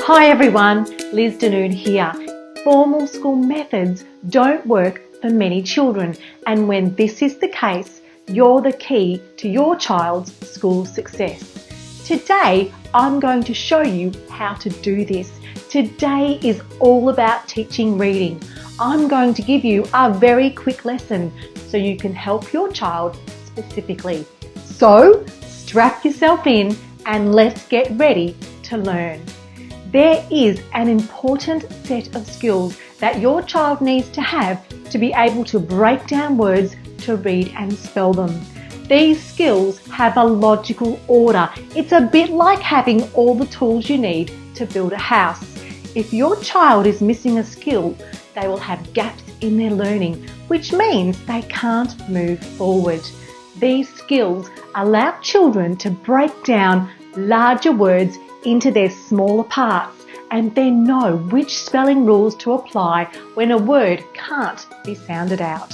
Hi everyone, Liz Danoon here. Formal school methods don't work for many children, and when this is the case, you're the key to your child's school success. Today, I'm going to show you how to do this. Today is all about teaching reading. I'm going to give you a very quick lesson so you can help your child specifically. So, strap yourself in and let's get ready to learn. There is an important set of skills that your child needs to have to be able to break down words to read and spell them. These skills have a logical order. It's a bit like having all the tools you need to build a house. If your child is missing a skill, they will have gaps in their learning, which means they can't move forward. These skills allow children to break down larger words into their smaller parts and then know which spelling rules to apply when a word can't be sounded out.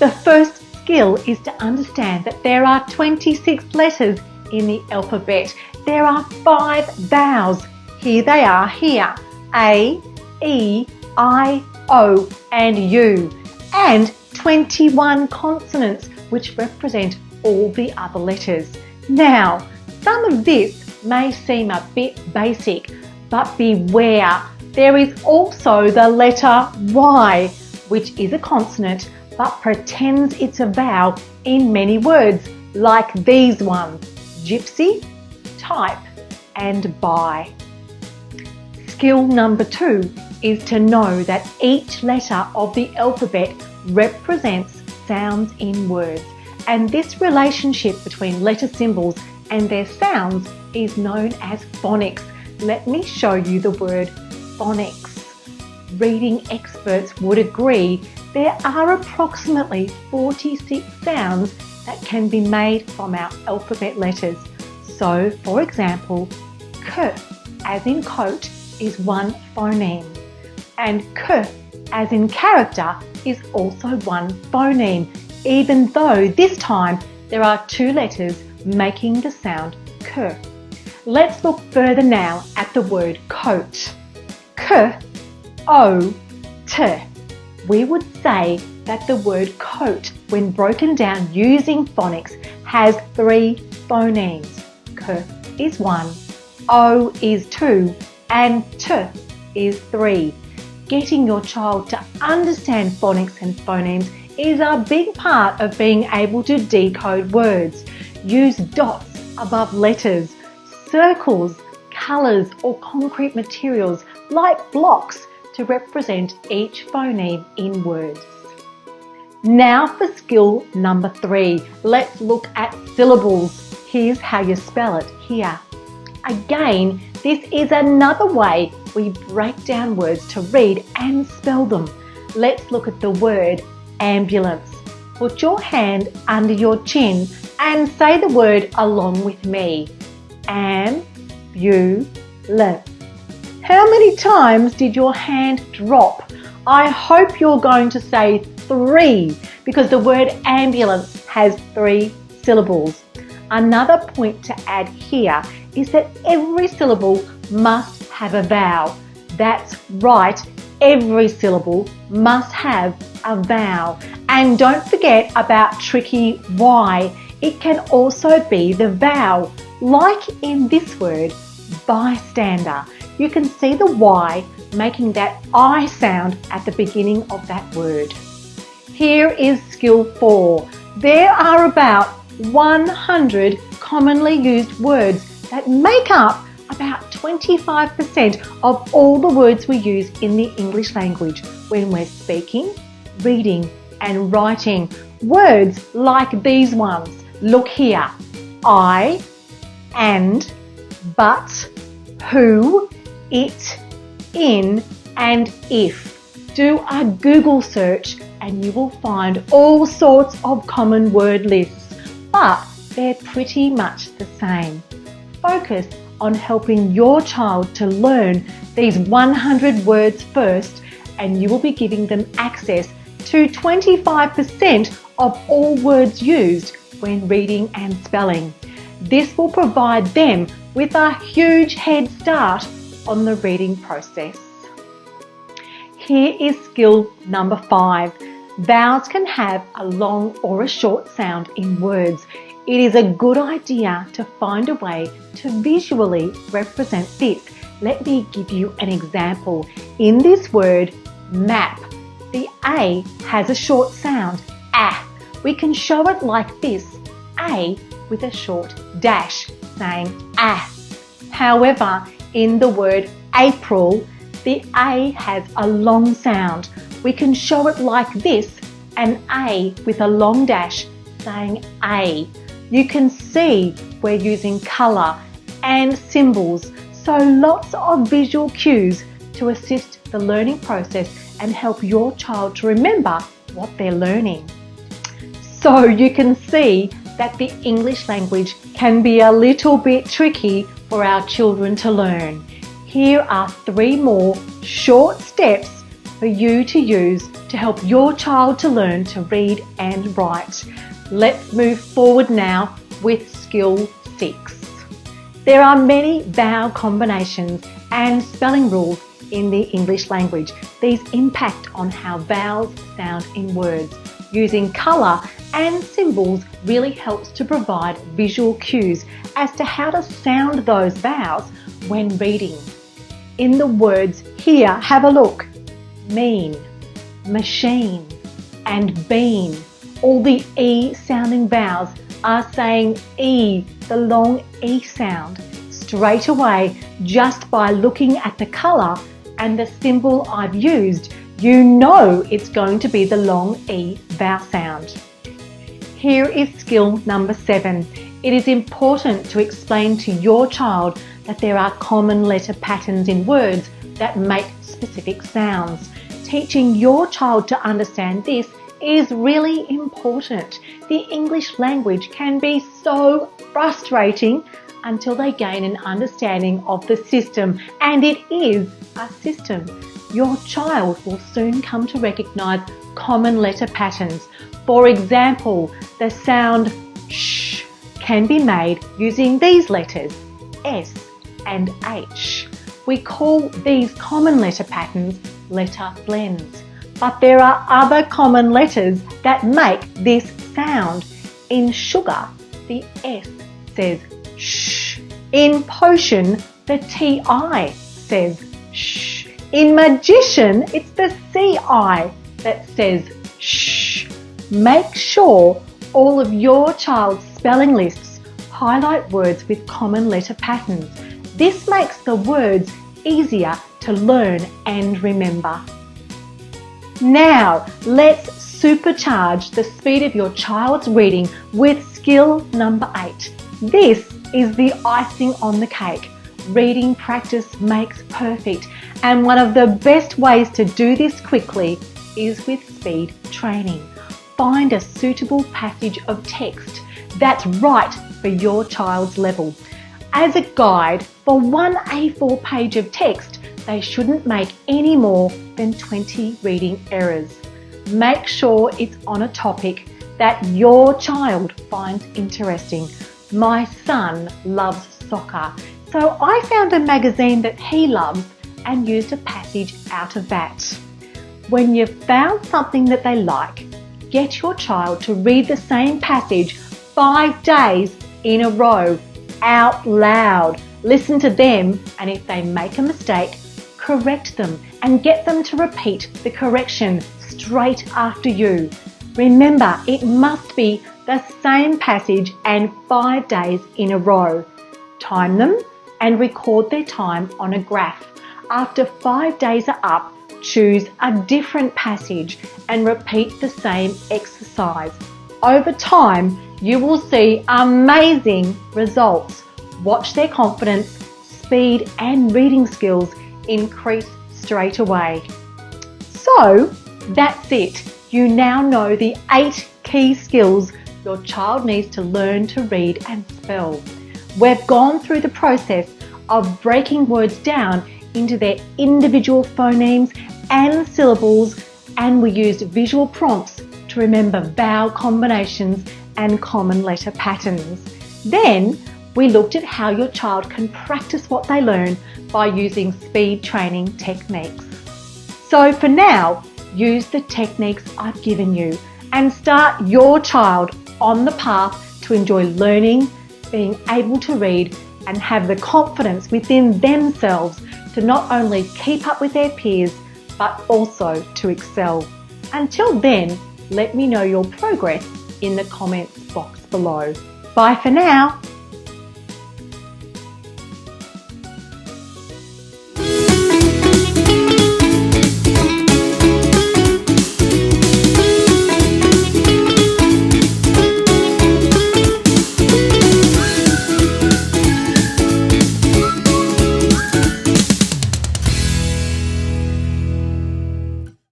The first skill is to understand that there are 26 letters in the alphabet. There are 5 vowels. Here they are here. A, E, I, O and U. And 21 consonants which represent all the other letters. Now, some of this may seem a bit basic, but beware. There is also the letter Y, which is a consonant but pretends it's a vowel in many words, like these ones: gypsy, type and buy. Skill number 2 is to know that each letter of the alphabet represents sounds in words, and this relationship between letter symbols and their sounds is known as phonics. Let me show you the word phonics. Reading experts would agree there are approximately 46 sounds that can be made from our alphabet letters. So, for example, K as in coat is one phoneme, and K as in character is also one phoneme, even though this time there are 2 letters making the sound K. Let's look further now at the word coat. K, O, T. We would say that the word coat, when broken down using phonics, has 3 phonemes. K is 1, O is 2, and T is 3. Getting your child to understand phonics and phonemes is a big part of being able to decode words. Use dots above letters, circles, colours or concrete materials like blocks to represent each phoneme in words. Now for skill number 3. Let's look at syllables. Here's how you spell it here. Again, this is another way we break down words to read and spell them. Let's look at the word ambulance. Put your hand under your chin and say the word along with me. Ambulance. How many times did your hand drop? I hope you're going to say 3 because the word ambulance has 3 syllables. Another point to add here is that every syllable must have a vowel. That's right, every syllable must have a vowel. And don't forget about tricky Y. It can also be the vowel, like in this word, bystander. You can see the Y making that I sound at the beginning of that word. Here is skill 4. There are about 100 commonly used words that make up about 25% of all the words we use in the English language when we're speaking, reading and writing. Words like these ones. Look here. I, and, but, who, it, in and if. Do a Google search and you will find all sorts of common word lists, but they're pretty much the same. Focus on helping your child to learn these 100 words first, and you will be giving them access to 25% of all words used when reading and spelling. This will provide them with a huge head start on the reading process. Here is skill number 5. Vowels can have a long or a short sound in words. It is a good idea to find a way to visually represent this. Let me give you an example. In this word, map, the A has a short sound, ah. We can show it like this, A with a short dash, saying ah. However, in the word April, the A has a long sound. We can show it like this, an A with a long dash, saying A. You can see we're using colour and symbols, so lots of visual cues to assist the learning process and help your child to remember what they're learning. So you can see that the English language can be a little bit tricky for our children to learn. Here are 3 more short steps for you to use to help your child to learn to read and write. Let's move forward now with skill 6. There are many vowel combinations and spelling rules in the English language. These impact on how vowels sound in words. Using colour and symbols really helps to provide visual cues as to how to sound those vowels when reading. In the words here, have a look. Mean, machine and bean. All the E sounding vowels are saying E, the long E sound. Straight away, just by looking at the colour and the symbol I've used, you know it's going to be the long E vowel sound. Here is skill number 7. It is important to explain to your child that there are common letter patterns in words that make specific sounds. Teaching your child to understand this is really important. The English language can be so frustrating until they gain an understanding of the system, and it is a system. Your child will soon come to recognise common letter patterns. For example, the sound sh can be made using these letters, S and H. We call these common letter patterns letter blends. But there are other common letters that make this sound. In sugar, the S says sh. In potion, the TI says sh. In magician, it's the CI that says shh. Make sure all of your child's spelling lists highlight words with common letter patterns. This makes the words easier to learn and remember. Now, let's supercharge the speed of your child's reading with skill number 8. This is the icing on the cake. Reading practice makes perfect, and one of the best ways to do this quickly is with speed training. Find a suitable passage of text that's right for your child's level. As a guide, for one A4 page of text, they shouldn't make any more than 20 reading errors. Make sure it's on a topic that your child finds interesting. My son loves soccer, so I found a magazine that he loves and used a passage out of that. When you've found something that they like, get your child to read the same passage 5 days in a row out loud. Listen to them, and if they make a mistake, correct them and get them to repeat the correction straight after you. Remember, it must be the same passage and 5 days in a row. Time them and record their time on a graph. After 5 days are up, choose a different passage and repeat the same exercise. Over time, you will see amazing results. Watch their confidence, speed and reading skills increase straight away. So that's it. You now know the 8 key skills your child needs to learn to read and spell. We've gone through the process of breaking words down into their individual phonemes and syllables, and we used visual prompts to remember vowel combinations and common letter patterns. Then we looked at how your child can practice what they learn by using speed training techniques. So for now, use the techniques I've given you and start your child on the path to enjoy learning, being able to read, and have the confidence within themselves to not only keep up with their peers, but also to excel. Until then, let me know your progress in the comments box below. Bye for now.